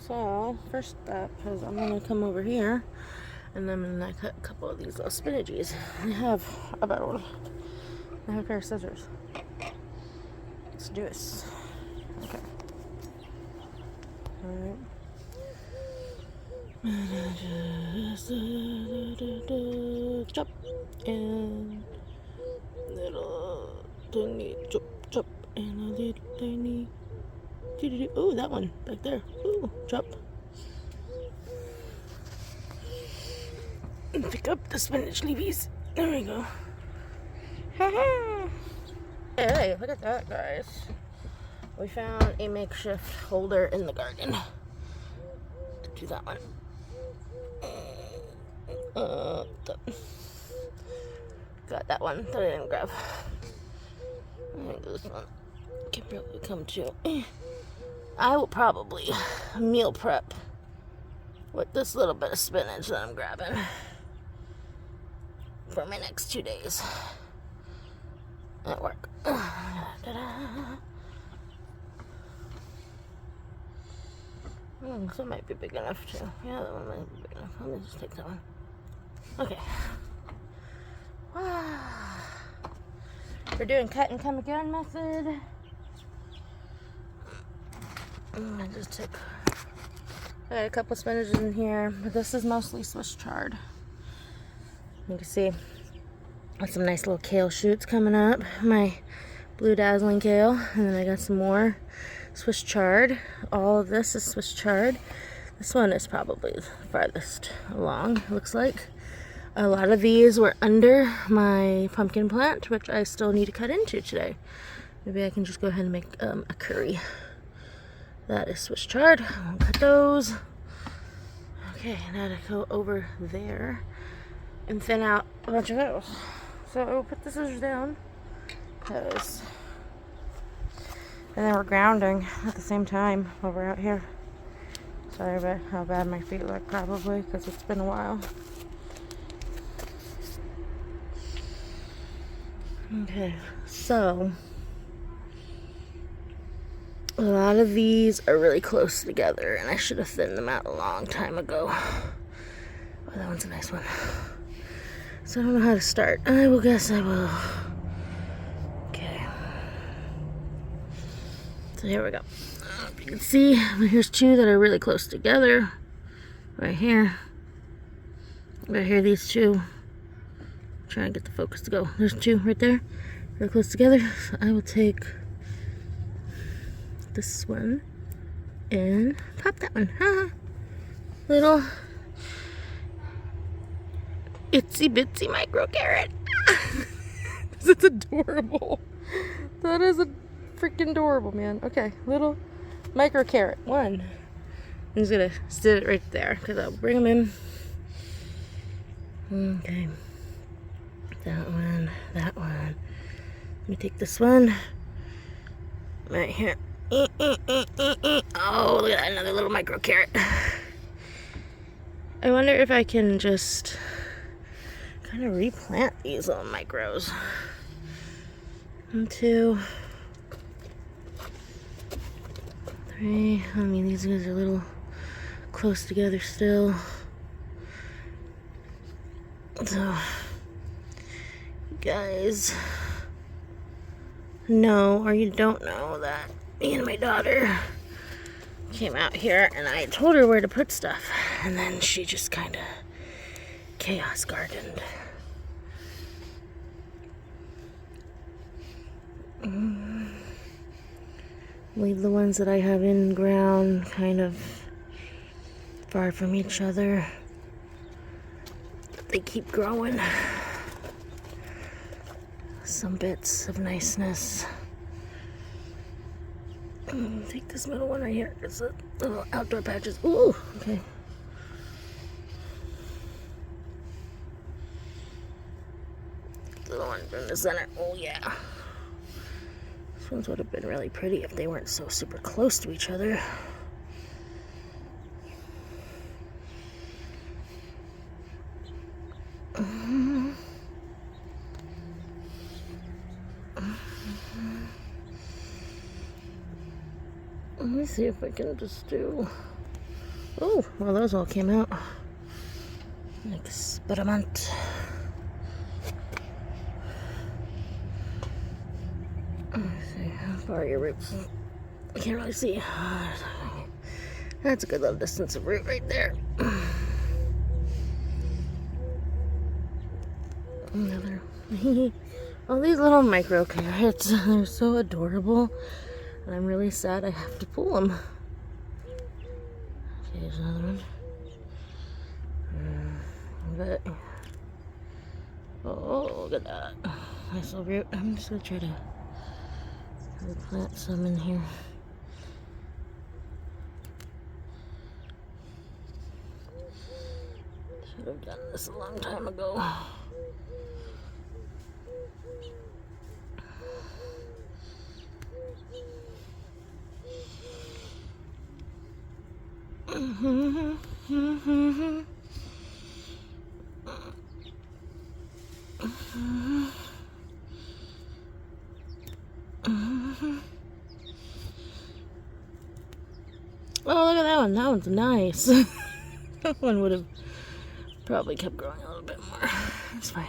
So, first step is I'm going to come over here and I'm going to cut a couple of these little spinaches. I have a pair of scissors. Let's do this. Okay. Alright. Chop and little tiny chop and a little tiny. Oh, that one back there. Ooh, chop. And pick up the spinach leavies. There we go. Hey, look at that, guys. We found a makeshift holder in the garden. Do that one. Got that one that I didn't grab. I think this one can probably come too. I will probably meal prep with this little bit of spinach that I'm grabbing for my next 2 days at work. This one might be big enough too. Yeah, that one might be big enough. Let me just take that one. Okay. We're doing cut and come again method. I just took, I got a couple spinaches in here, but this is mostly Swiss chard. You can see got some nice little kale shoots coming up. My blue dazzling kale, and then I got some more Swiss chard. All of this is Swiss chard. This one is probably the farthest along, looks like. A lot of these were under my pumpkin plant, which I still need to cut into today. Maybe I can just go ahead and make a curry. That is Swiss chard. I'll cut those. Okay, now to go over there and thin out a bunch of those. So I will put the scissors down. And then we're grounding at the same time while we're out here. Sorry about how bad my feet look, probably, because it's been a while. Okay, so a lot of these are really close together, and I should have thinned them out a long time ago. Oh, that one's a nice one. So I don't know how to start. I will guess I will. Okay. So here we go. You can see here's two that are really close together. Right here. Right here, these two. Try and get the focus to go. There's two right there. Very close together. So I will take this one and pop that one. Little itsy bitsy micro carrot. This is adorable. That is a freaking adorable, man. Okay, little micro carrot. One. I'm just gonna sit it right there because I'll bring them in. Okay. That one, that one. Let me take this one right here. Oh, look at that, another little micro carrot. I wonder if I can just kind of replant these little micros. 1, 2, 3. I mean, these guys are a little close together still. So, you guys know, or you don't know, that me and my daughter came out here and I told her where to put stuff, and then she just kind of chaos gardened. Leave the ones that I have in ground kind of far from each other. They keep growing. Some bits of niceness. Take this middle one right here. It's a little outdoor patches. Ooh, okay. Little one in the center. Oh yeah. These ones would have been really pretty if they weren't so super close to each other. Let me see if I can just do Oh, well, those all came out. Experiment. Let's see, how far are your roots? I can't really see. That's a good little distance of root right there. Another. All these little micro carrots, they're so adorable. And I'm really sad I have to pull them. Okay, there's another one. But, oh, look at that. Nice little root. I'm just going to try to replant some in here. Should have done this a long time ago. Oh, look at that one. That one's nice. That one would have probably kept growing a little bit more. It's fine.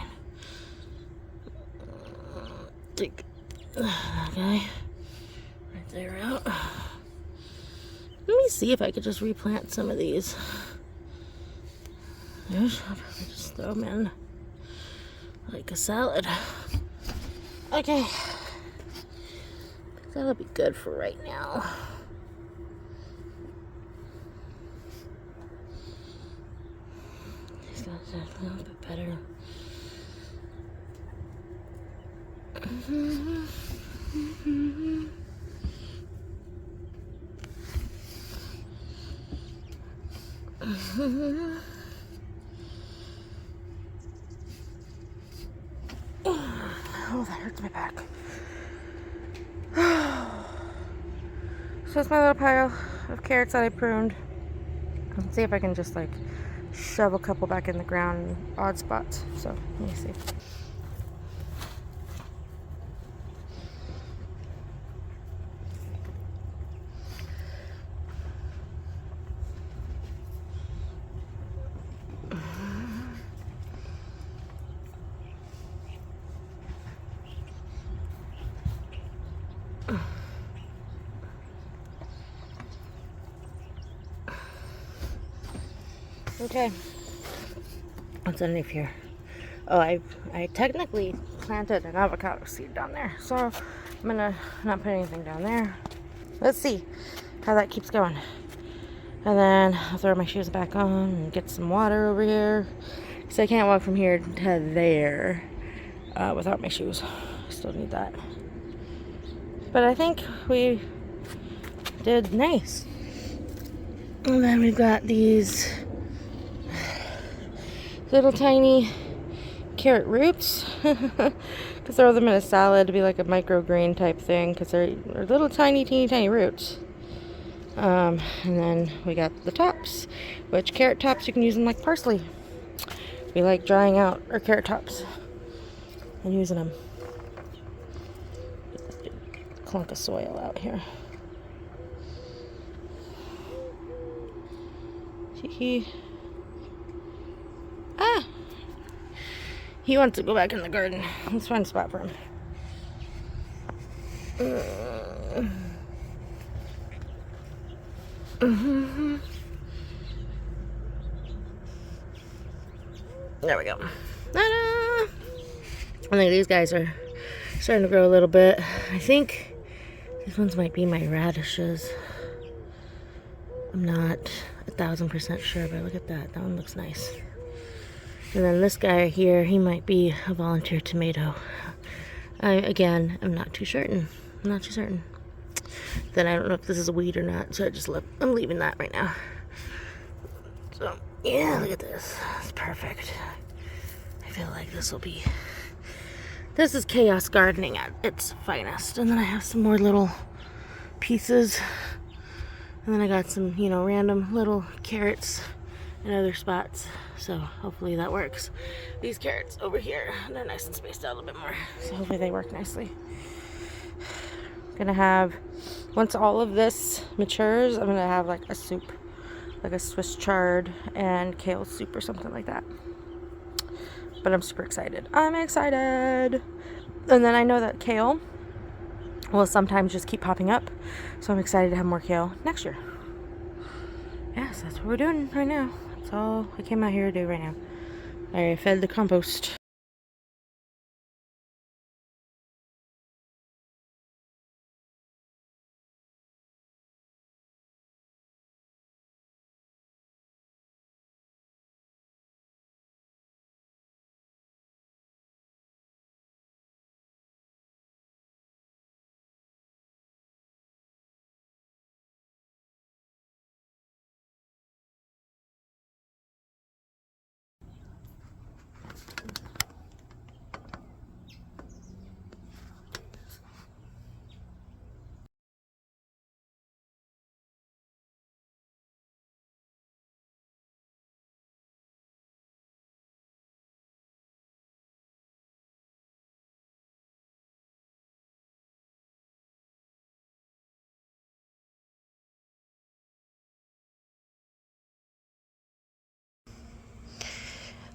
Take that guy right there out. Let me see if I could just replant some of these. I'll probably just throw them in like a salad. Okay. That'll be good for right now. Just got that a little bit better. Oh, that hurts my back. So it's my little pile of carrots that I pruned. Let's see if I can just like shove a couple back in the ground in odd spots. So let me see. Okay, what's underneath here? Oh, I technically planted an avocado seed down there, so I'm gonna not put anything down there. Let's see how that keeps going. And then I'll throw my shoes back on and get some water over here, because I can't walk from here to there without my shoes. I still need that. But I think we did nice. And then we've got these little tiny carrot roots. Because throw them in a salad to be like a microgreen type thing, because they're little tiny roots. And then we got the tops, which carrot tops you can use them like parsley. We like drying out our carrot tops and using them. Get this big clunk of soil out here. He wants to go back in the garden. Let's find a spot for him. There we go. Ta-da! I think these guys are starting to grow a little bit. I think these ones might be my radishes. I'm not 1,000% sure, but look at that. That one looks nice. And then this guy here, he might be a volunteer tomato. Again, I'm not too certain. Then I don't know if this is a weed or not, so I'm leaving that right now. So, yeah, look at this. It's perfect. I feel like this is chaos gardening at its finest. And then I have some more little pieces. And then I got some, random little carrots in other spots. So hopefully that works. These carrots over here, they're nice and spaced out a little bit more. So hopefully they work nicely. I'm gonna have, once all of this matures, I'm gonna have like a soup like a Swiss chard and kale soup or something like that. But I'm super excited. I'm excited. And then I know that kale will sometimes just keep popping up, so I'm excited to have more kale next year. Yes, that's what we're doing right now. That's all I came out here to do right now. I fed the compost.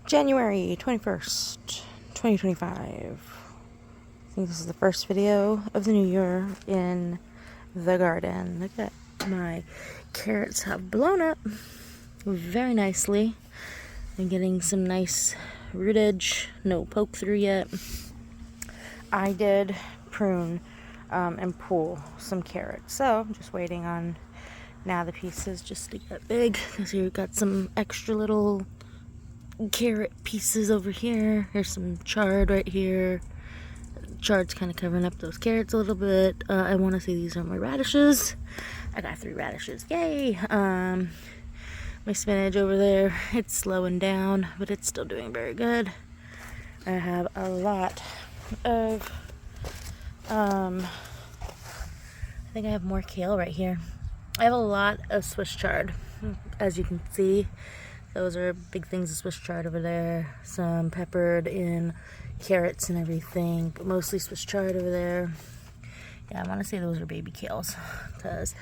January 21st, 2025. I think this is the first video of the new year in the garden. Look at my carrots have blown up very nicely. I'm getting some nice rootage, no poke through yet. I did prune and pull some carrots, so I'm just waiting on now the pieces just to get big, because here we've got some extra little carrot pieces over here. Here's some chard right here. Chard's kind of covering up those carrots a little bit. I want to say these are my radishes. I got 3 radishes, yay. My spinach over there, it's slowing down, but it's still doing very good. I have a lot of I think I have more kale right here. I have a lot of Swiss chard, as you can see. Those are big things of Swiss chard over there. Some peppered in carrots and everything, but mostly Swiss chard over there. Yeah, I want to say those are baby kales, because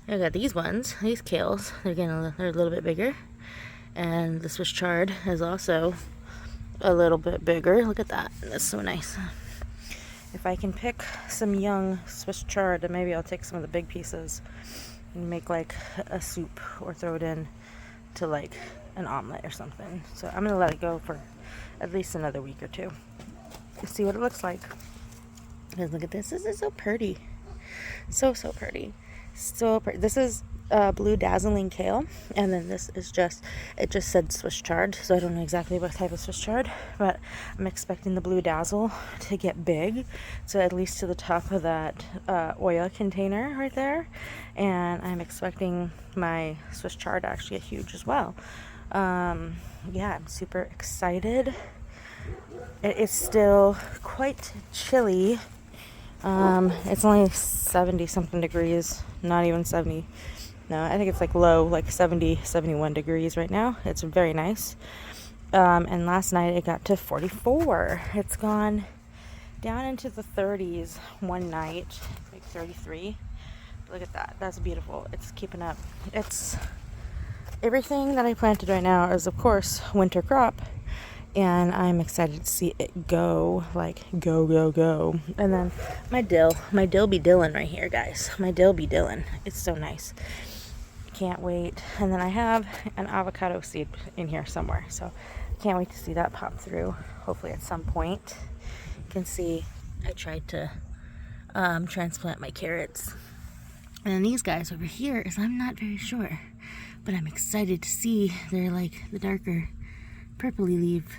I got these ones, these kales. They're a little bit bigger, and the Swiss chard is also a little bit bigger. Look at that, that's so nice. If I can pick some young Swiss chard, then maybe I'll take some of the big pieces and make like a soup, or throw it in to like an omelet or something. So I'm gonna let it go for at least another week or two and see what it looks like. Because look at this. This is so pretty. So pretty. So pretty. This is blue dazzling kale, and then this is it just said Swiss chard, so I don't know exactly what type of Swiss chard, but I'm expecting the blue dazzle to get big, so at least to the top of that oil container right there. And I'm expecting my Swiss chard to actually get huge as well. Yeah, I'm super excited. It is still quite chilly. It's only 70 something degrees, not even 70. No, I think it's like low, like 70, 71 degrees right now. It's very nice. And last night it got to 44. It's gone down into the 30s one night, like 33. Look at that. That's beautiful. It's keeping up. It's everything that I planted right now is, of course, winter crop. And I'm excited to see it go, like go. And then my dill be dillin' right here, guys. My dill be dillin'. It's so nice. Can't wait. And then I have an avocado seed in here somewhere, so can't wait to see that pop through, hopefully at some point. You can see I tried to transplant my carrots. And then these guys over here is, I'm not very sure, but I'm excited to see they're like the darker purpley leaf.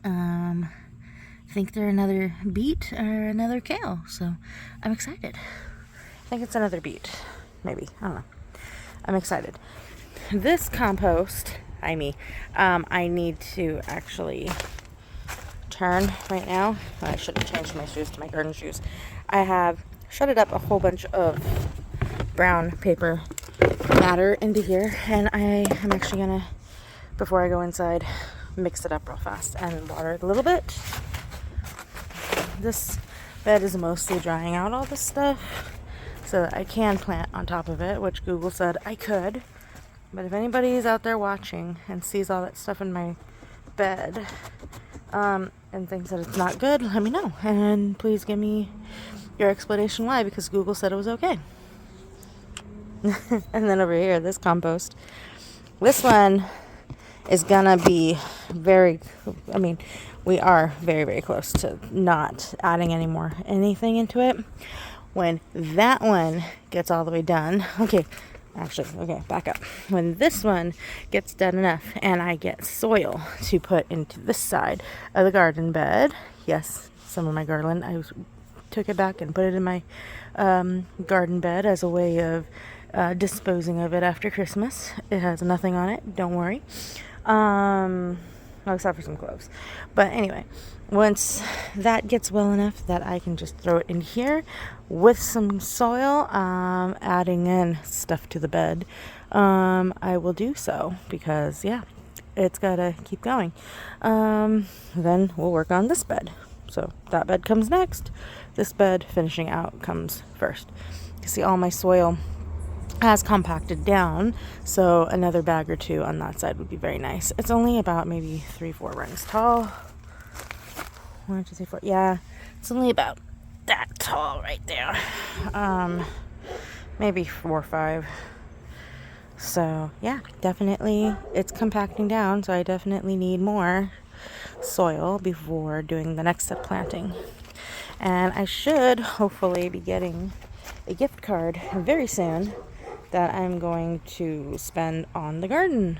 I think they're another beet or another kale, so I'm excited. I think it's another beet, maybe, I don't know. I'm excited. This compost, I need to actually turn right now. I should have changed my shoes to my garden shoes. I have shredded up a whole bunch of brown paper matter into here, and I am actually gonna, before I go inside, mix it up real fast and water it a little bit. This bed is mostly drying out all this stuff, so that I can plant on top of it, which Google said I could. But if anybody's out there watching and sees all that stuff in my bed, and thinks that it's not good, let me know. And please give me your explanation why, because Google said it was okay. And then over here, this compost. This one is gonna be we are very, very close to not adding anything into it. When that one gets all the way done, back up. When this one gets done enough and I get soil to put into this side of the garden bed, yes, some of my garland, I took it back and put it in my garden bed as a way of disposing of it after Christmas. It has nothing on it, don't worry. Except for some clothes. But anyway, once that gets well enough that I can just throw it in here with some soil, adding in stuff to the bed, I will do so, because it's gotta keep going. Then we'll work on this bed. So that bed comes next. This bed finishing out comes first. You see, all my soil has compacted down, so another bag or two on that side would be very nice. It's only about maybe 3-4 rungs tall. 1, 2, 3, 4. Yeah, it's only about that tall right there. Maybe 4 or 5. So yeah, definitely it's compacting down, so I definitely need more soil before doing the next step, planting. And I should hopefully be getting a gift card very soon that I'm going to spend on the garden.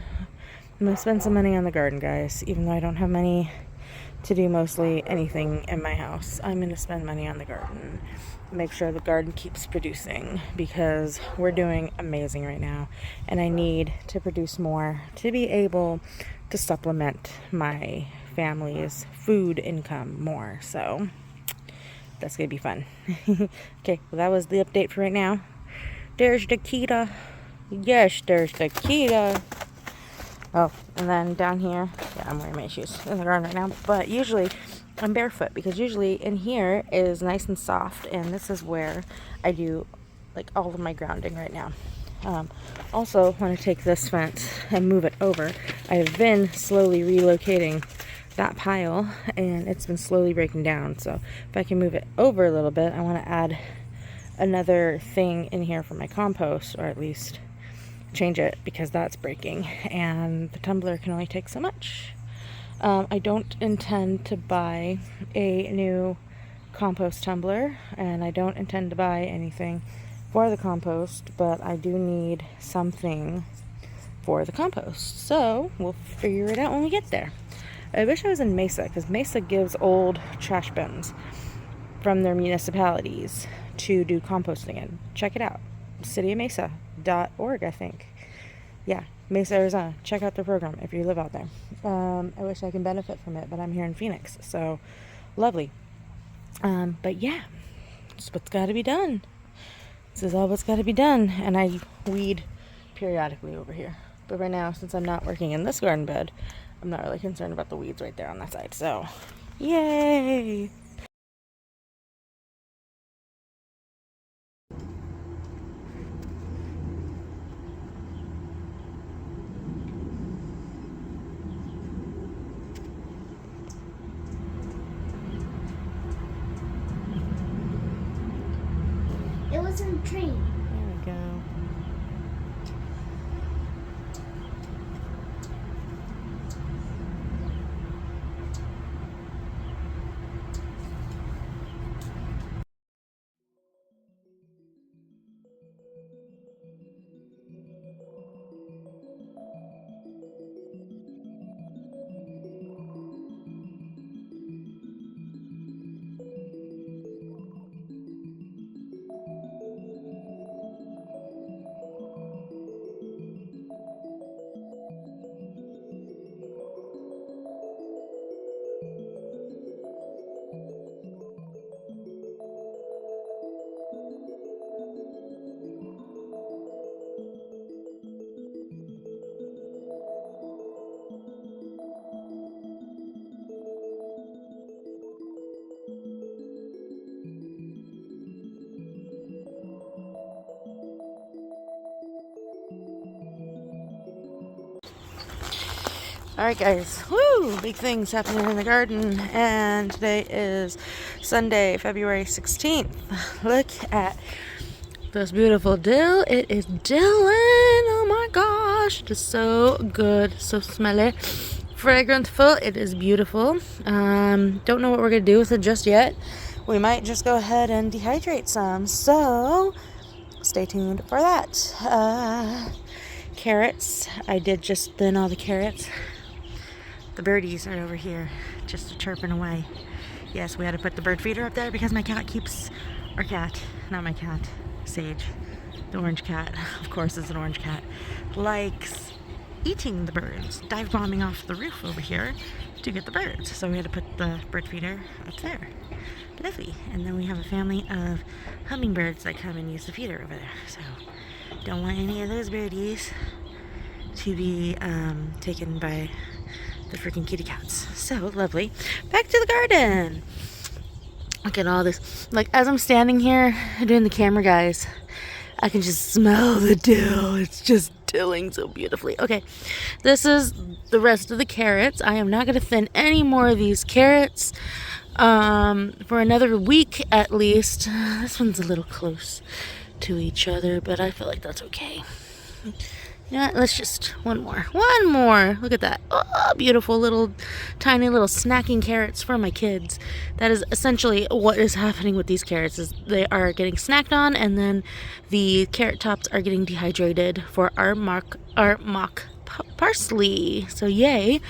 I'm going to spend some money on the garden, guys, even though I don't have money to do mostly anything in my house. I'm going to spend money on the garden. Make sure the garden keeps producing, because we're doing amazing right now, and I need to produce more to be able to supplement my family's food income more. So that's going to be fun. Okay, well, that was the update for right now. There's the Kita. Yes, there's the Kita. Oh, and then down here, I'm wearing my shoes in the garden right now, but usually I'm barefoot, because usually in here is nice and soft, and this is where I do like all of my grounding right now. Also want to take this fence and move it over. I have been slowly relocating that pile, and it's been slowly breaking down, so if I can move it over a little bit, I want to add another thing in here for my compost, or at least change it, because that's breaking and the tumbler can only take so much. I don't intend to buy a new compost tumbler, and I don't intend to buy anything for the compost, but I do need something for the compost, so we'll figure it out when we get there. I wish I was in Mesa, because Mesa gives old trash bins from their municipalities to do composting in. Check it out. cityofmesa.org, I think. Yeah, Mesa, Arizona. Check out their program if you live out there. I wish I can benefit from it, but I'm here in Phoenix, so lovely. But yeah, it's what's got to be done. This is all what's got to be done, and I weed periodically over here. But right now, since I'm not working in this garden bed, I'm not really concerned about the weeds right there on that side. So, yay! It was in a tree. There we go. Alright guys, woo! Big things happening in the garden, and today is Sunday, February 16th. Look at this beautiful dill. It is dilling. Oh my gosh, it is so good, so smelly, fragrantful. It is beautiful. Don't know what we're gonna do with it just yet. We might just go ahead and dehydrate some, so stay tuned for that. Carrots, I did just thin all the carrots. The birdies are over here, just chirping away. Yes, we had to put the bird feeder up there because my cat keeps, our cat, not my cat, Sage, the orange cat, of course it's an orange cat, likes eating the birds, dive bombing off the roof over here to get the birds. So we had to put the bird feeder up there. Lovely. And then we have a family of hummingbirds that come and use the feeder over there. So don't want any of those birdies to be taken by the freaking kitty cats. So lovely. Back to the garden. Look at all this. Like, as I'm standing here doing the camera, guys, I can just smell the dill. It's just dilling so beautifully. Okay, this is the rest of the carrots. I am not going to thin any more of these carrots for another week at least. This one's a little close to each other, but I feel like that's okay. You know what? Let's just one more. Look at that. Oh, beautiful little tiny little snacking carrots for my kids. That is essentially what is happening with these carrots, is they are getting snacked on, and then the carrot tops are getting dehydrated for our mock parsley. So yay,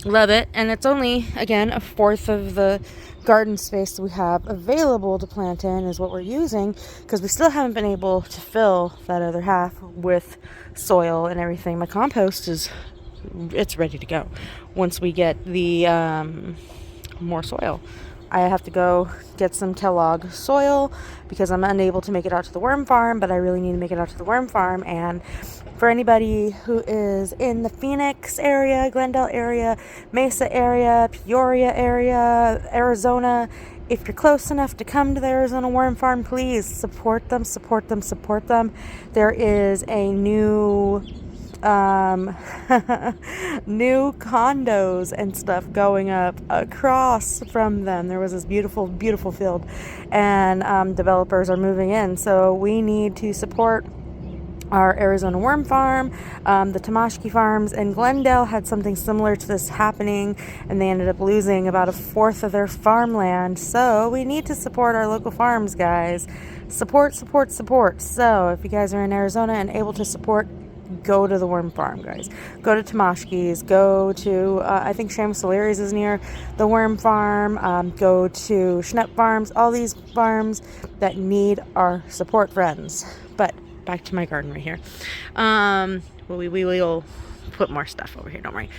love it. And it's only, again, a fourth of the garden space we have available to plant in is what we're using, because we still haven't been able to fill that other half with soil and everything. My compost it's ready to go once we get the more soil. I have to go get some Kellogg soil because I'm unable to make it out to the worm farm, but I really need to make it out to the worm farm. And for anybody who is in the Phoenix area, Glendale area, Mesa area, Peoria area, Arizona, if you're close enough to come to the Arizona Worm Farm, please support them. There is a new new condos and stuff going up across from them. There was this beautiful field, and developers are moving in, so we need to support our Arizona Worm Farm. The Tamashki Farms in Glendale had something similar to this happening, and they ended up losing about a fourth of their farmland. So we need to support our local farms, guys. Support. So if you guys are in Arizona and able to support, go to the Worm Farm, guys. Go to Tamashki's. Go to, I think Sham Solari's is near the Worm Farm. Go to Schnupp Farms. All these farms that need our support, friends. But back to my garden right here. We will put more stuff over here, don't worry.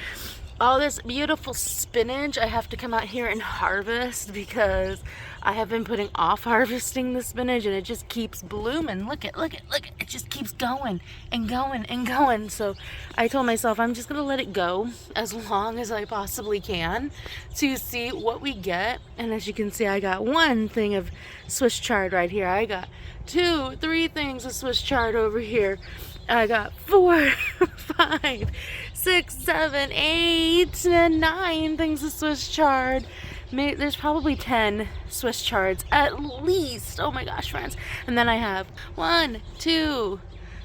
All this beautiful spinach I have to come out here and harvest because I have been putting off harvesting the spinach, and it just keeps blooming. Look at it just keeps going and going. So I told myself I'm just gonna let it go as long as I possibly can to see what we get. And as you can see, I got one thing of Swiss chard right here. I got 2, 3 things of Swiss chard over here. I got 4, 5, 6, 7, 8, and 9 things of Swiss chard. There's probably 10 Swiss chards at least. Oh my gosh, friends. And then I have 1, 2,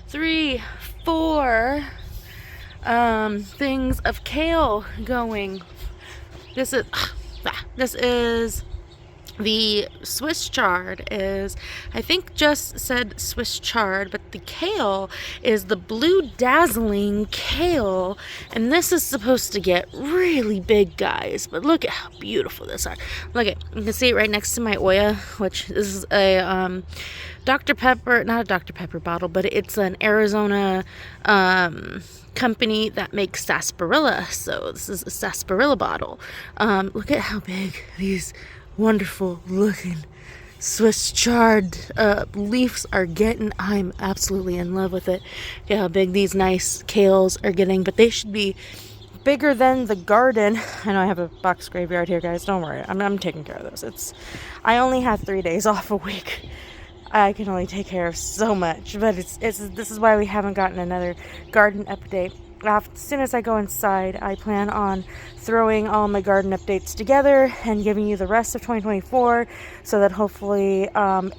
3, 4 things of kale going. This is the Swiss chard is, I think just said Swiss chard, but the kale is the blue dazzling kale, and this is supposed to get really big, guys. But look at how beautiful this are. Look at, you can see it right next to my Oya, which this is a Dr. Pepper, not a Dr. Pepper bottle, but it's an Arizona company that makes sarsaparilla. So this is a sarsaparilla bottle. Look at how big these wonderful looking Swiss chard leaves are getting. I'm absolutely in love with it. Look at how big these nice kales are getting, but they should be bigger than the garden. I know I have a box graveyard here, guys. Don't worry, I'm taking care of those. I only have 3 days off a week. I can only take care of so much, but this is why we haven't gotten another garden update as soon as I go inside, I plan on throwing all my garden updates together and giving you the rest of 2024, so that hopefully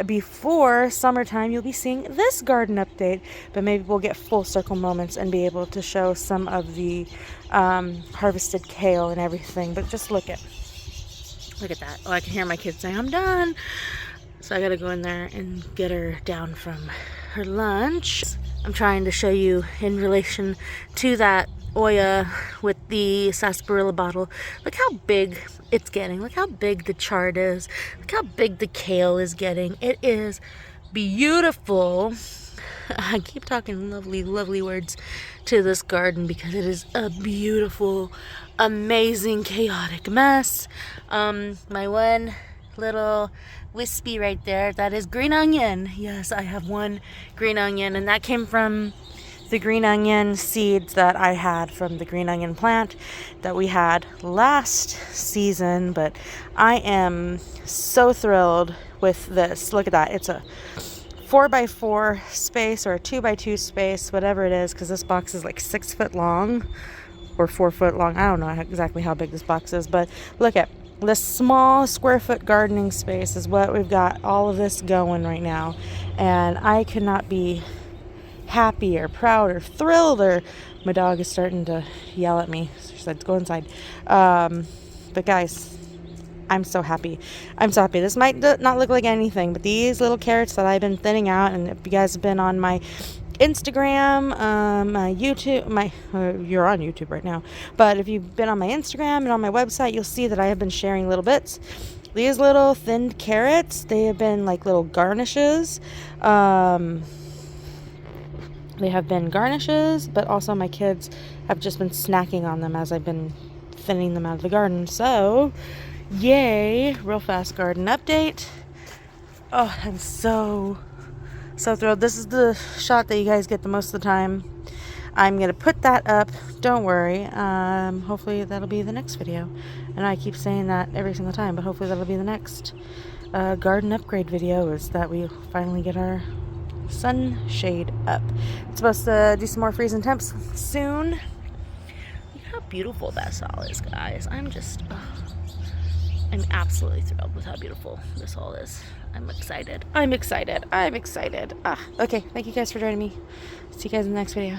before summertime you'll be seeing this garden update. But maybe we'll get full circle moments and be able to show some of the harvested kale and everything. But just look at that. Oh, I can hear my kids saying I'm done. So I gotta go in there and get her down from her lunch. I'm trying to show you in relation to that Oya with the sarsaparilla bottle. Look how big it's getting. Look how big the chard is. Look how big the kale is getting. It is beautiful. I keep talking lovely, lovely words to this garden because it is a beautiful, amazing, chaotic mess. My one little wispy right there, that is green onion. Yes, I have one green onion, and that came from the green onion seeds that I had from the green onion plant that we had last season. But I am so thrilled with this. Look at that. It's a 4x4 space or a 2x2 space, whatever it is, because this box is like 6 foot long or 4 foot long. I don't know exactly how big this box is, but look at this small square foot gardening space is what we've got all of this going right now. And I could not be happier, prouder, thrilled, or my dog is starting to yell at me. She said, go inside. But guys, I'm so happy. I'm so happy. This might not look like anything, but these little carrots that I've been thinning out, and if you guys have been on my Instagram, my YouTube, you're on YouTube right now, but if you've been on my Instagram and on my website, you'll see that I have been sharing little bits. These little thinned carrots, they have been like little garnishes. They have been garnishes, but also my kids have just been snacking on them as I've been thinning them out of the garden. So, yay, real fast garden update. Oh, I'm so thrilled. This is the shot that you guys get the most of the time. I'm gonna put that up, don't worry. Hopefully that'll be the next video. And I keep saying that every single time, but hopefully that'll be the next garden upgrade video, is that we finally get our sunshade up. It's supposed to do some more freezing temps soon. Look how beautiful that all is, guys. I'm absolutely thrilled with how beautiful this all is. I'm excited. Okay, thank you guys for joining me. See you guys in the next video.